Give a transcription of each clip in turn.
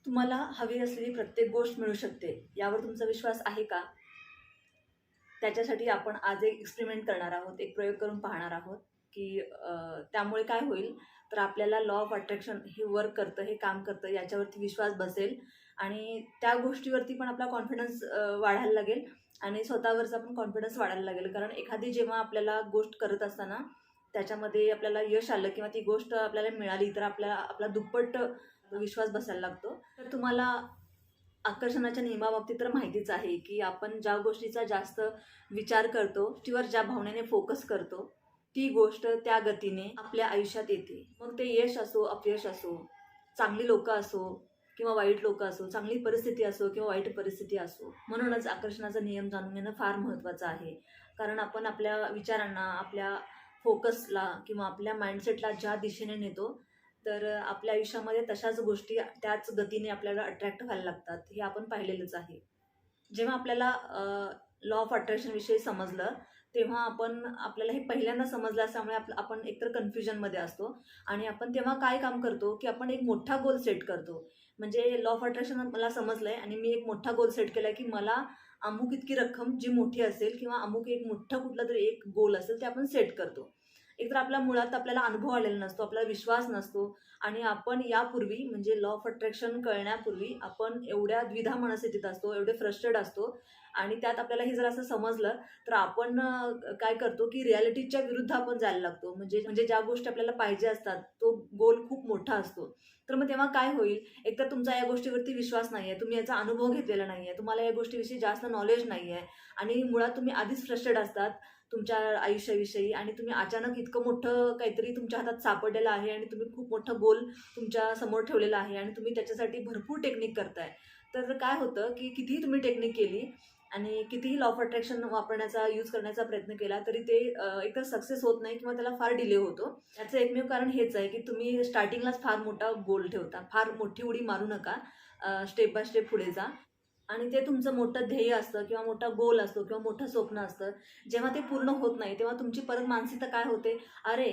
तुम्हाला हवी असलेली प्रत्येक गोष्ट मिळू शकते यावर तुमचा विश्वास आहे का? त्याच्यासाठी आपण आज एक एक्सपेरिमेंट करणार आहोत, एक प्रयोग करून पाहणार आहोत, की त्यामुळे काय होईल, तर आपल्याला लॉ ऑफ अट्रॅक्शन हे वर्क करतं, हे काम करतं याच्यावरती विश्वास बसेल आणि त्या गोष्टीवरती पण आपला कॉन्फिडन्स वाढायला लागेल आणि स्वतःवरचा पण कॉन्फिडन्स वाढायला लागेल. कारण एखादी जेव्हा आपल्याला गोष्ट करत असताना त्याच्यामध्ये आपल्याला यश आलं किंवा ती गोष्ट आपल्याला मिळाली, तर आपला दुप्पट विश्वास बसायला लागतो. तर तुम्हाला आकर्षणाच्या नियमाबाबतीत तर माहितीच आहे, की आपण ज्या गोष्टीचा जास्त विचार करतो, गोष्टीवर ज्या भावनेने फोकस करतो, ती गोष्ट त्या गतीने आपल्या आयुष्यात येते. मग ते यश असो, अपयश असो, चांगली लोकं असो किंवा वाईट लोकं असो, चांगली परिस्थिती असो किंवा वाईट परिस्थिती असो. म्हणूनच आकर्षणाचा नियम जाणून घेणं फार महत्त्वाचं आहे. कारण आपण आपल्या विचारांना, आपल्या फोकसला किंवा आपल्या माइंडसेटला ज्या दिशेने नेतो, तर आपल्या आयुष्यामध्ये तशाच गोष्टी त्याच गतीने आपल्याला अट्रॅक्ट व्हायला लागतात, हे आपण पाहिलेलंच आहे. जेव्हा आपल्याला लॉ ऑफ अट्रॅक्शनविषयी समजलं, तेव्हा आपल्याला हे पहिल्यांदा समजलं असल्यामुळे आपण एकतर कन्फ्युजनमध्ये असतो आणि आपण तेव्हा काय काम करतो, की आपण एक मोठा गोल सेट करतो. म्हणजे लॉ ऑफ अट्रॅक्शन मला समजलंय आणि मी एक मोठा गोल सेट केलाय, की मला अमुक इतकी रक्कम जी मोठी असेल किंवा अमुक एक मोठं कुठलंतरी एक गोल असेल, ते आपण सेट करतो. एकतर आपल्या मुळात आपल्याला अनुभव आलेला नसतो, आपल्याला विश्वास नसतो आणि आपण यापूर्वी म्हणजे लॉ ऑफ अट्रॅक्शन कळण्यापूर्वी आपण एवढ्या द्विधा मनस्थितीत असतो, एवढे फ्रस्ट्रेट असतो आणि त्यात आपल्याला हे जर असं समजलं, तर आपण काय करतो, की रिॲलिटीच्या विरुद्ध आपण जायला लागतो. म्हणजे म्हणजे ज्या गोष्टी आपल्याला पाहिजे असतात, तो गोल खूप मोठा असतो. तर मग तेव्हा काय होईल, एकतर तुमचा या गोष्टीवरती विश्वास नाहीये, तुम्ही याचा अनुभव घेतलेला नाहीये, तुम्हाला या गोष्टीविषयी जास्त नॉलेज नाहीये आणि मुळात तुम्ही आधीच फ्रस्ट्रेट असतात तुमच्या आयुष्याविषयी आणि तुम्ही अचानक इतकं मोठं काहीतरी तुमच्या हातात सापडलेलं आहे आणि तुम्ही खूप मोठं गोल तुमच्या समोर ठेवलेला आहे आणि तुम्ही त्याच्यासाठी भरपूर टेक्निक करताय. तर काय होतं, की कितीही तुम्ही टेक्निक केली आणि कितीही लॉ ऑफ अट्रॅक्शन वापरण्याचा, यूज करण्याचा प्रयत्न केला, तरी ते एकतर सक्सेस होत नाही किंवा त्याला फार डिले होतो. याचं एकमेव कारण हेच आहे, की तुम्ही स्टार्टिंगलाच फार मोठा गोल ठेवता. फार मोठी उडी मारू नका. स्टेप बाय स्टेप पुढे जा. आणि ते तुमचं मोठं ध्येय असतं किंवा मोठा गोल असतो किंवा मोठं स्वप्न असतं. जेव्हा ते पूर्ण होत नाही, तेव्हा तुमची परत मानसिकता काय होते, "अरे,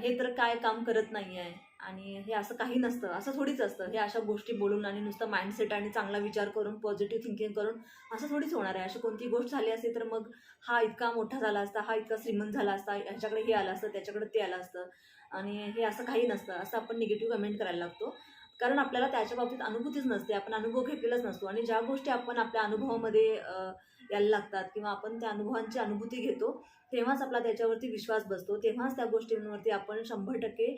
हे तर काय काम करत नाही आहे आणि हे असं काही नसतं." असं थोडीच असतं. हे अशा गोष्टी बोलून आणि नुसतं माइंडसेट आणि चांगला विचार करून, पॉझिटिव्ह थिंकिंग करून असं थोडीच होणार आहे. अशी कोणतीही गोष्ट झाली असती, तर मग हा इतका मोठा झाला असता, हा इतका श्रीमंत झाला असता, ह्याच्याकडे हे आलं असतं, त्याच्याकडे ते आलं असतं आणि हे असं काही नसतं. असं आपण निगेटिव्ह कमेंट करायला लागतो. कारण आपल्याला त्याच्या बाबतीत अनुभूतीच नसते. आपण अनुभव घेतलेलाच नसतो आणि ज्या गोष्टी आपण आपल्या अनुभवामध्ये यायला लागतात किंवा आपण त्या अनुभवांची अनुभूती घेतो, तेव्हाच आपला त्याच्यावरती विश्वास बसतो. तेव्हाच त्या गोष्टींवरती आपण 100%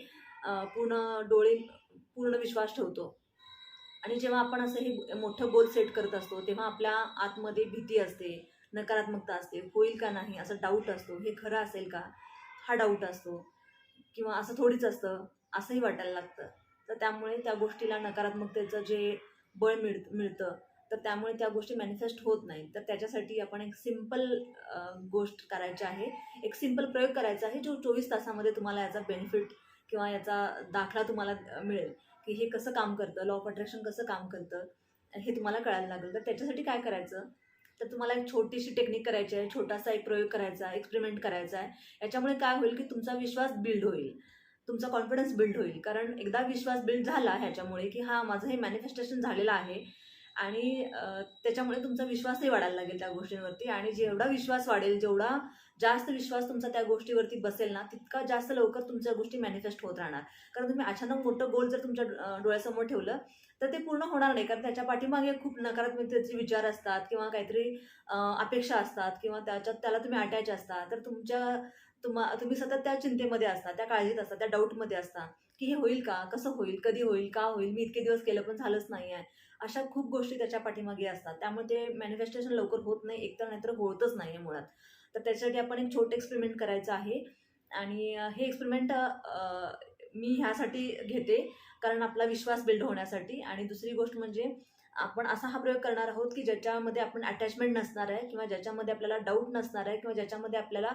पूर्ण डोळे पूर्ण विश्वास ठेवतो. आणि जेव्हा आपण असं हे मोठं गोल सेट करत असतो, तेव्हा आपल्या आतमध्ये भीती असते, नकारात्मकता असते. होईल का नाही? असा डाऊट असतो. हे खरं असेल का? हा डाऊट असतो. किंवा असं थोडीच असतं, असंही वाटायला लागतं. तर त्यामुळे त्या गोष्टीला नकारात्मकतेचं जे बळ मिळतं, तर त्यामुळे त्या गोष्टी मॅनिफेस्ट होत नाहीत. तर त्याच्यासाठी आपण एक सिंपल गोष्ट करायची आहे. एक सिंपल प्रयोग करायचा आहे, जो 24 तासामध्ये तुम्हाला याचा बेनिफिट किंवा याचा दाखला तुम्हाला मिळेल, की हे कसं काम करतं, लॉ ऑफ अट्रॅक्शन कसं काम करतं, हे तुम्हाला कळायला लागेल. तर त्याच्यासाठी काय करायचं, तर तुम्हाला एक छोटीशी टेक्निक करायची आहे, छोटासा एक प्रयोग करायचा आहे, एक्सपेरिमेंट करायचा आहे. याच्यामुळे काय होईल, की तुमचा विश्वास बिल्ड होईल. तुमचा कॉन्फिडन्स बिल्ड होईल. कारण एकदा विश्वास बिल्ड झाला ह्याच्यामुळे, की हां, माझं हे मॅनिफेस्टेशन झालेलं आहे आणि त्याच्यामुळे तुमचा विश्वासही वाढायला लागेल त्या गोष्टींवरती आणि जेवढा विश्वास वाढेल, जेवढा जास्त विश्वास तुमचा त्या गोष्टीवरती बसेल ना, तितका जास्त लवकर तुमच्या गोष्टी मॅनिफेस्ट होत राहणार. कारण तुम्ही अचानक मोठं गोल जर तुमच्या डोळ्यासमोर ठेवलं, तर ते पूर्ण होणार नाही. कारण त्याच्या पाठीमागे खूप नकारात्मकतेचे विचार असतात किंवा काहीतरी अपेक्षा असतात किंवा त्याला तुम्ही अटॅच असता. तर तुम्ही सतत त्या चिंतेमध्ये असता, त्या काळजीत असता, त्या डाऊटमध्ये असता, की हे होईल का? कसं होईल? कधी होईल? का होईल? मी इतके दिवस केलं पण झालंच नाही आहे. अशा खूप गोष्टी त्याच्या पाठीमागे असतात. त्यामुळे ते मॅनिफेस्टेशन लवकर होत नाही. एकतर नाहीतर होतच नाही आहे मुळात. तर त्याच्यासाठी आपण एक छोटं एक्सपेरिमेंट करायचं आहे आणि हे एक्सपेरिमेंट मी ह्यासाठी घेते, कारण आपला विश्वास बिल्ड होण्यासाठी आणि दुसरी गोष्ट म्हणजे आपण असा हा प्रयोग करणार आहोत, की ज्याच्यामध्ये आपण अटॅचमेंट नसणार आहे किंवा ज्याच्यामध्ये आपल्याला डाऊट नसणार आहे किंवा ज्याच्यामध्ये आपल्याला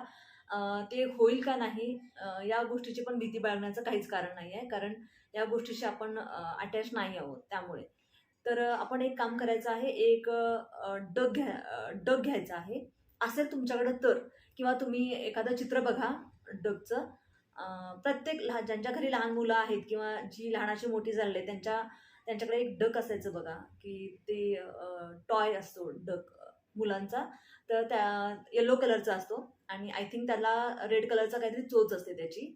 ते होईल का नाही या गोष्टीची पण भीती बाळगण्याचं काहीच कारण नाही आहे. कारण या गोष्टीशी आपण अटॅच नाही आहोत त्यामुळे. तर आपण एक काम करायचं आहे, एक डग घ्यायचा आहे. असेल तुमच्याकडं तर किंवा तुम्ही एखादं चित्र बघा डगचं. प्रत्येक ज्यांच्या घरी लहान मुलं आहेत किंवा जी लहानाची मोठी झालेली आहेत, त्यांच्याकडे एक डक असायचं बघा, की ते टॉय असतो डक मुलांचा, तर त्या येलो कलरचा असतो आणि आय थिंक त्याला रेड कलरचा काहीतरी चोच असते त्याची.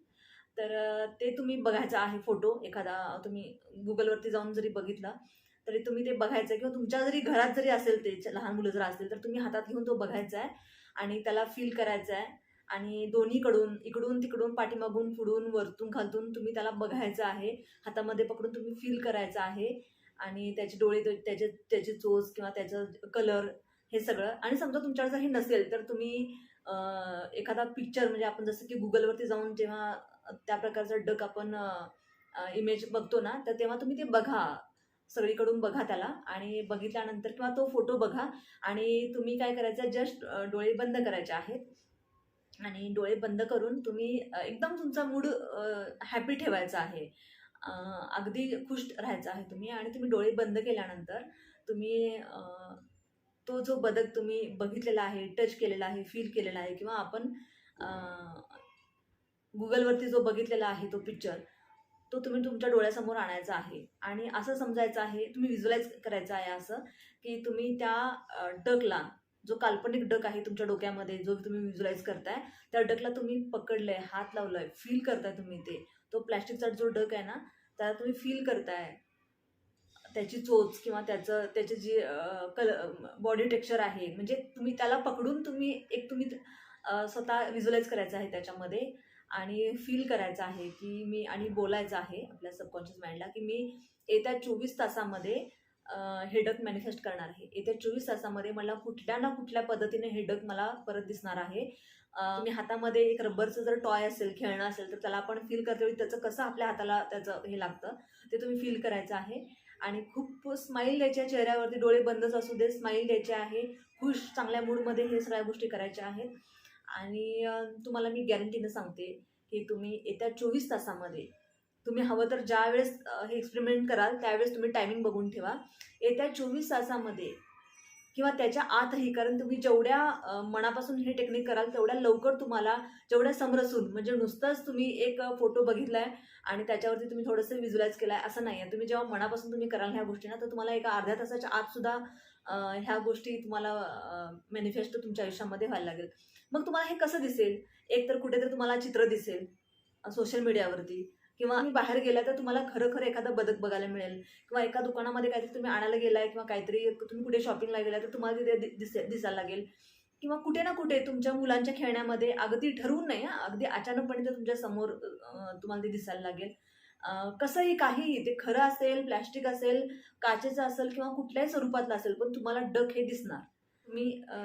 तर ते तुम्ही बघायचा आहे फोटो एखादा, तुम्ही Googleवरती जाऊन जरी बघितला, तरी तुम्ही ते बघायचं किंवा तुमच्या जरी घरात जरी असेल ते लहान मुलं जर असतील, तर तुम्ही हातात घेऊन तो बघायचा आहे आणि त्याला फील करायचा आहे आणि दोन्हीकडून, इकडून-तिकडून, पाठीमागून, पुढून, वरतून, खालतून तुम्ही त्याला बघायचं आहे. हातामध्ये पकडून तुम्ही फील करायचं आहे आणि त्याचे डोळे, त्याचे त्याची चोच किंवा त्याचं कलर, हे सगळं. आणि समजा तुमच्याकडे जर हे नसेल, तर तुम्ही एखादा पिक्चर, म्हणजे आपण जसं की Googleवरती जाऊन जेव्हा त्या प्रकारचा डक आपण इमेज बघतो ना, तर तेव्हा तुम्ही ते बघा. सगळीकडून बघा त्याला आणि बघितल्यानंतर किंवा तो फोटो बघा आणि तुम्ही काय करायचं, जस्ट डोळे बंद करायचे आहेत आणि डोळे बंद करून तुम्ही एकदम तुमचा मूड हॅपी ठेवायचा आहे. अगदी खुश राहायचं आहे तुम्ही आणि तुम्ही डोळे बंद केल्यानंतर तुम्ही तो जो बदक तुम्ही बघितलेला आहे, टच केलेला आहे, फील केलेला आहे किंवा आपण Googleवरती जो बघितलेला आहे तो पिक्चर, तो तुम्ही तुमच्या डोळ्यासमोर आणायचा आहे आणि असं समजायचं आहे, तुम्ही व्हिज्युअलाइज करायचं आहे असं, की तुम्ही त्या डकला, जो काल्पनिक डक आहे तुमच्या डोक्यामध्ये जो तुम्ही व्हिज्युअलाइज करताय, त्या डकला तुम्ही पकडलंय, हात लावलाय, फील करताय तुम्ही ते. तो प्लास्टिकचा जो डक आहे ना, त्याला तुम्ही फील करताय. त्याची चोच किंवा त्याची जी बॉडी टेक्स्चर आहे, म्हणजे तुम्ही त्याला पकडून तुम्ही तुम्ही स्वतः व्हिज्युअलाइज करायचं आहे त्याच्यामध्ये आणि फील करायचं आहे, की मी, आणि बोलायचं आहे आपल्या सबकॉन्शियस माइंडला, की मी येत्या 24 तासामध्ये हे डक मॅनिफेस्ट करणार आहे. येत्या 24 तासामध्ये मला कुठल्या ना कुठल्या पद्धतीने हे डक मला परत दिसणार आहे. तुम्ही हातामध्ये एक रबरचं जर टॉय असेल, खेळणं असेल, तर त्याला आपण फील करते त्याचं कसं आपल्या हाताला त्याचं हे लागतं, ते तुम्ही फील करायचं आहे आणि खूप स्माईल द्यायच्या चेहऱ्यावरती, डोळे बंदच असू दे, स्माईल द्यायचे आहे, खुश, चांगल्या मूडमध्ये हे सगळ्या गोष्टी करायच्या आहेत. आणि तुम्हाला मी गॅरंटीनं सांगते, की तुम्ही येत्या 24 तासामध्ये, तुम्ही हवं तर ज्यावेळेस हे एक्सपेरिमेंट कराल त्यावेळेस तुम्ही टायमिंग बघून ठेवा. येत्या 24 तासामध्ये किंवा त्याच्या आतही, कारण तुम्ही जेवढ्या मनापासून हे टेक्निक कराल तेवढ्या लवकर तुम्हाला, जेवढ्या समरसून, म्हणजे नुसतंच तुम्ही एक फोटो बघितलाय आणि त्याच्यावरती तुम्ही थोडंसं व्हिज्युअलाइज केलाय असं नाही आहे. तुम्ही जेव्हा मनापासून तुम्ही कराल ह्या गोष्टी ना, तर तुम्हाला एका अर्ध्या तासाच्या आत सुद्धा ह्या गोष्टी तुम्हाला मॅनिफेस्ट तुमच्या आयुष्यामध्ये व्हायला लागेल. मग तुम्हाला हे कसं दिसेल? एक तर कुठेतरी तुम्हाला चित्र दिसेल सोशल मीडियावरती, किंवा तुम्ही बाहेर गेला तर तुम्हाला खरं एखादा बदक बघायला मिळेल किंवा एका दुकानामध्ये काहीतरी तुम्ही आणायला गेलाय किंवा काहीतरी तुम्ही कुठे शॉपिंगला गेलाय तर तुम्हाला तिथे दिसायला लागेल किंवा कुठे ना कुठे तुमच्या मुलांच्या खेळण्यामध्ये, अगदी ठरवून नाही, अगदी अचानकपणे ते तुमच्या समोर तुम्हाला ते दिसायला लागेल. कसंही, काहीही, ते खरं असेल, प्लॅस्टिक असेल, काचेचं असेल किंवा कुठल्याही स्वरूपातलं असेल, पण तुम्हाला डक हे दिसणार. तुम्ही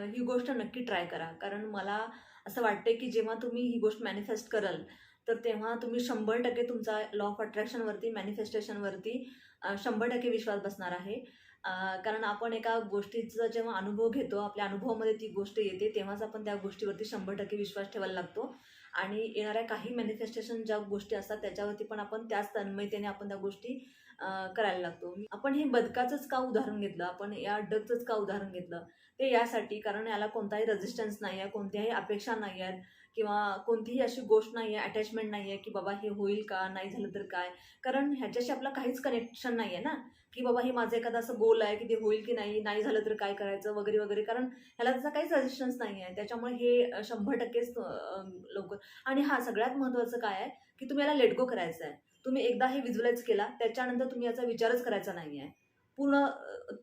ही गोष्ट नक्की ट्राय करा, कारण मला असं वाटतंय की जेव्हा तुम्ही ही गोष्ट मॅनिफेस्ट कराल, तर तेव्हा तुम्ही 100% तुमचा लॉ ऑफ अट्रॅक्शनवरती, मॅनिफेस्टेशनवरती 100% विश्वास बसणार आहे. कारण आपण एका गोष्टीचा जेव्हा अनुभव घेतो, आपल्या अनुभवामध्ये ती गोष्ट येते, तेव्हाच आपण त्या गोष्टीवरती 100% विश्वास ठेवायला लागतो आणि येणाऱ्या काही मॅनिफेस्टेशन ज्या गोष्टी असतात त्याच्यावरती पण आपण त्याच तन्मयतेने आपण त्या गोष्टी करायला लागतो. आपण हे बदकाचंच का उदाहरण घेतलं, आपण या डकचंच का उदाहरण घेतलं, ते यासाठी, कारण याला कोणताही रेझिस्टन्स नाही आहे, कोणत्याही अपेक्षा नाही आहेत किंवा कोणतीही अशी गोष्ट नाही आहे, अटॅचमेंट नाही आहे की बाबा हे होईल का, नाही झालं तर काय. कारण ह्याच्याशी आपलं काहीच कनेक्शन नाही आहे ना, की बाबा हे माझं एखादं असं गोल आहे की ते होईल की नाही, नाही झालं तर काय करायचं वगैरे वगैरे. कारण ह्याला त्याचा काहीच रेझिस्टन्स नाही आहे, त्याच्यामुळे हे 100%च लवकर. आणि हा सगळ्यात महत्त्वाचं काय आहे, की तुम्ही याला लेट गो करायचं आहे. तुम्ही एकदा हे व्हिज्युअलाइज केला, त्याच्यानंतर तुम्ही याचा विचारच करायचा नाही आहे. पूर्ण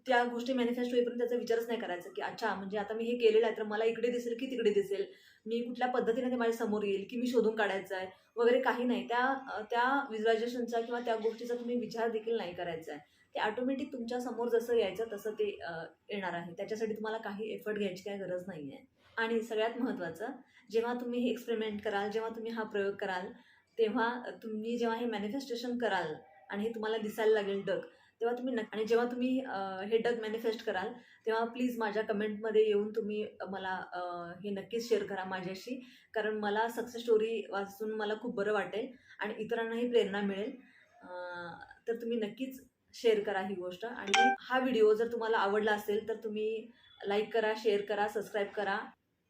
त्या गोष्टी मॅनिफेस्ट होईपर्यंत त्याचा विचारच नाही करायचा, की अच्छा म्हणजे आता मी हे केलेलं आहे तर मला इकडे दिसेल की तिकडे दिसेल, मी कुठल्या पद्धतीने ते माझ्या समोर येईल, की मी शोधून काढायचं आहे वगैरे, काही नाही. त्या व्हिज्युअलायझेशनचा किंवा त्या गोष्टीचा तुम्ही विचार देखील नाही करायचा आहे. ते ऑटोमॅटिक तुमच्या समोर जसं यायचं तसं ते येणार आहे. त्याच्यासाठी तुम्हाला काही एफर्ट घ्यायची काही गरज नाही आहे. आणि सगळ्यात महत्त्वाचं, जेव्हा तुम्ही हे एक्सपेरिमेंट कराल, जेव्हा तुम्ही हा प्रयोग कराल, तेव्हा तुम्ही जेव्हा हे मॅनिफेस्टेशन कराल आणि हे तुम्हाला दिसायला लागेल डक, तेव्हा तुम्ही आणि जेव्हा तुम्ही हे डक मॅनिफेस्ट कराल, तेव्हा प्लीज माझ्या कमेंटमध्ये येऊन तुम्ही मला हे नक्कीच शेअर करा माझ्याशी, कारण मला सक्सेस स्टोरी वाचून मला खूप बरं वाटेल आणि इतरांनाही प्रेरणा मिळेल. तर तुम्ही नक्कीच शेअर करा ही गोष्ट. आणि हा व्हिडिओ जर तुम्हाला आवडला असेल तर तुम्ही लाईक करा, शेअर करा, सबस्क्राईब करा.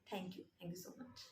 Thank you so much.